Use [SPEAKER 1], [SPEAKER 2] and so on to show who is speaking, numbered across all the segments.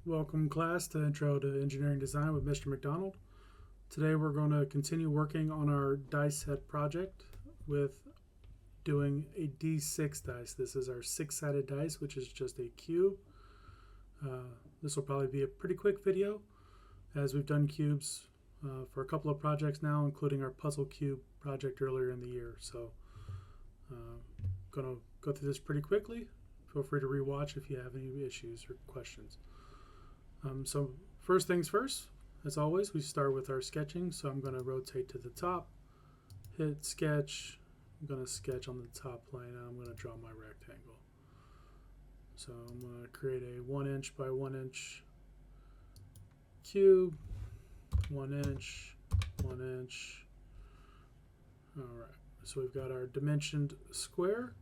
[SPEAKER 1] Welcome class to Intro to Engineering Design with Mr. McDonald. Today we're going to continue working on our dice set project with doing a D6 dice. This is our 6-sided dice, which is just a cube. This will probably be a pretty quick video as we've done cubes for a couple of projects now, including our puzzle cube project earlier in the year. So going to go through this pretty quickly. Feel free to rewatch if you have any issues or questions. So first things first, as always, we start with our sketching. So I'm going to rotate to the top, hit sketch. I'm going to sketch on the top plane, and I'm going to draw my rectangle. So I'm going to create a 1 inch by 1 inch cube, 1 inch, 1 inch. All right, so we've got our dimensioned square.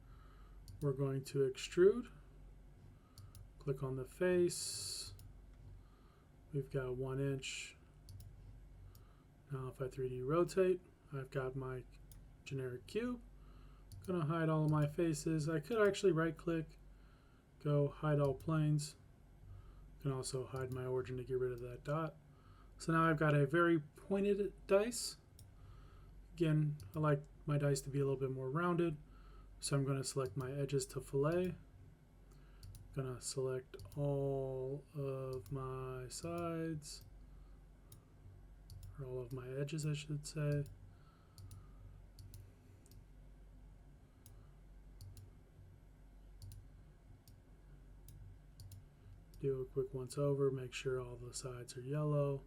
[SPEAKER 1] We're going to extrude. Click on the face. We've got 1 inch. Now if I 3D rotate, I've got my generic cube. I'm going to hide all of my faces. I could actually right click, go hide all planes. You can also hide my origin to get rid of that dot. So now I've got a very pointed dice. Again, I like my dice to be a little bit more rounded. So I'm going to select my edges to fillet. I'm going to select all of my sides, or all of my edges, I should say. Do a quick once over, make sure all the sides are yellow.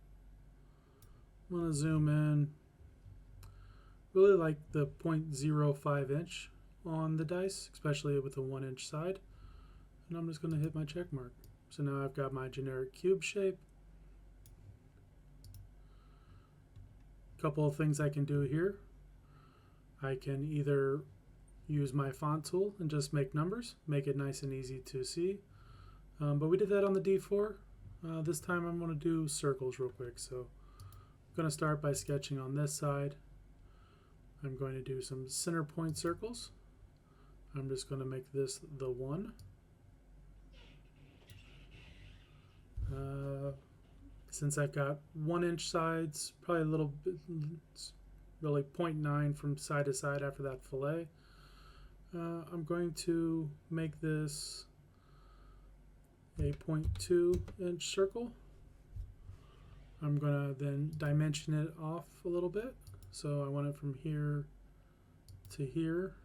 [SPEAKER 1] I'm going to zoom in. Really like the 0.05 inch on the dice, especially with the 1 inch side. And I'm just going to hit my check mark. So now I've got my generic cube shape. A couple of things I can do here. I can either use my font tool and just make numbers, make it nice and easy to see. But we did that on the D4. This time I'm going to do circles real quick. So I'm going to start by sketching on this side. I'm going to do some center point circles. I'm just going to make this the 1. Since I've got 1 inch sides, probably a little bit, really 0.9 from side to side after that fillet. I'm going to make this a 0.2 inch circle. I'm going to then dimension it off a little bit. So I want it from here to here.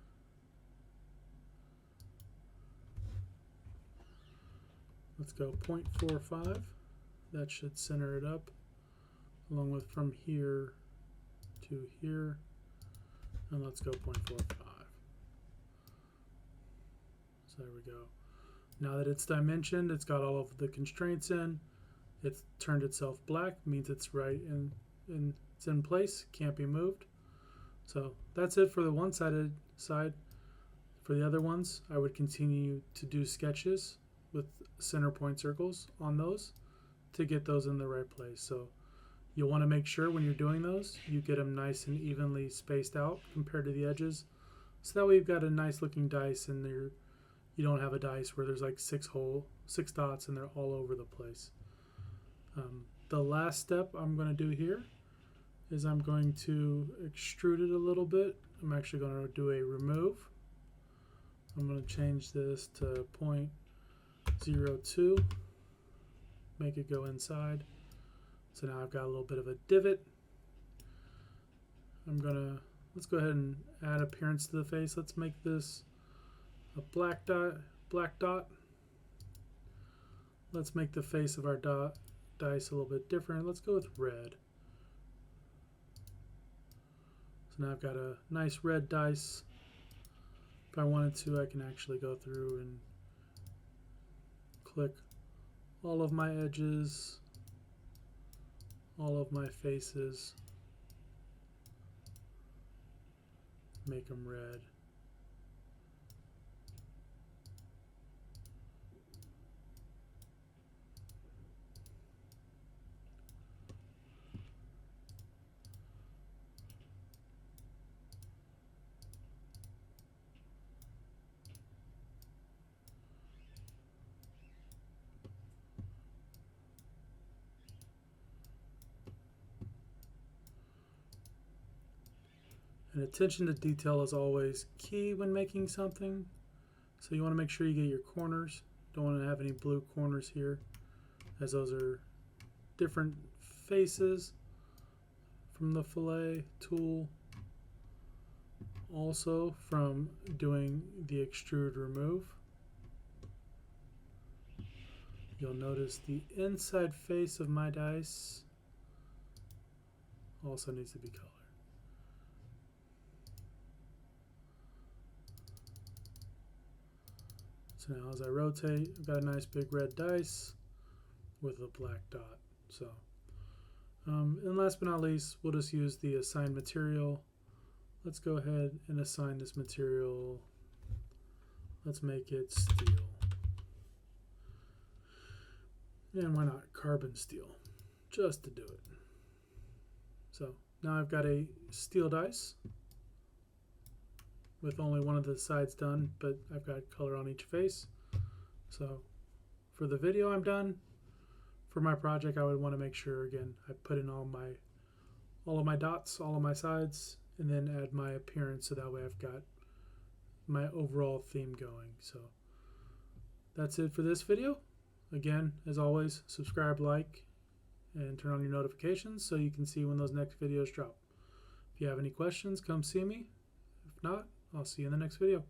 [SPEAKER 1] Let's go 0.45. That should center it up, along with from here to here. And let's go 0.45. So there we go. Now that it's dimensioned, it's got all of the constraints in. It's turned itself black, means it's right and it's in place, can't be moved. So that's it for the one-sided side. For the other ones, I would continue to do sketches with center point circles on those to get those in the right place. So you'll want to make sure when you're doing those, you get them nice and evenly spaced out compared to the edges. So that way you've got a nice looking dice and you don't have a dice where there's like 6 dots and they're all over the place. The last step I'm going to do here is I'm going to extrude it a little bit. I'm actually going to do a remove. I'm going to change this to 0.02, make it go inside. So now I've got a little bit of a divot. Let's go ahead and add appearance to the face. Let's make this a black dot. Let's make the face of our dice a little bit different. Let's go with red. So now I've got a nice red dice. If I wanted to, I can actually go through and click all of my edges, all of my faces, make them red. And attention to detail is always key when making something. So you want to make sure you get your corners. Don't want to have any blue corners here, as those are different faces from the fillet tool. Also from doing the extrude remove, you'll notice the inside face of my dice also needs to be colored. So now as I rotate, I've got a nice big red dice with a black dot. So, and last but not least, we'll just use the assign material. Let's go ahead and assign this material. Let's make it steel. And why not carbon steel, just to do it. So now I've got a steel dice with only one of the sides done, but I've got color on each face. So for the video, I'm done. For my project, I would want to make sure, again, I put in all of my dots, all of my sides, and then add my appearance, so that way I've got my overall theme going. So that's it for this video. Again, as always, subscribe, like, and turn on your notifications so you can see when those next videos drop. If you have any questions, come see me. If not, I'll see you in the next video.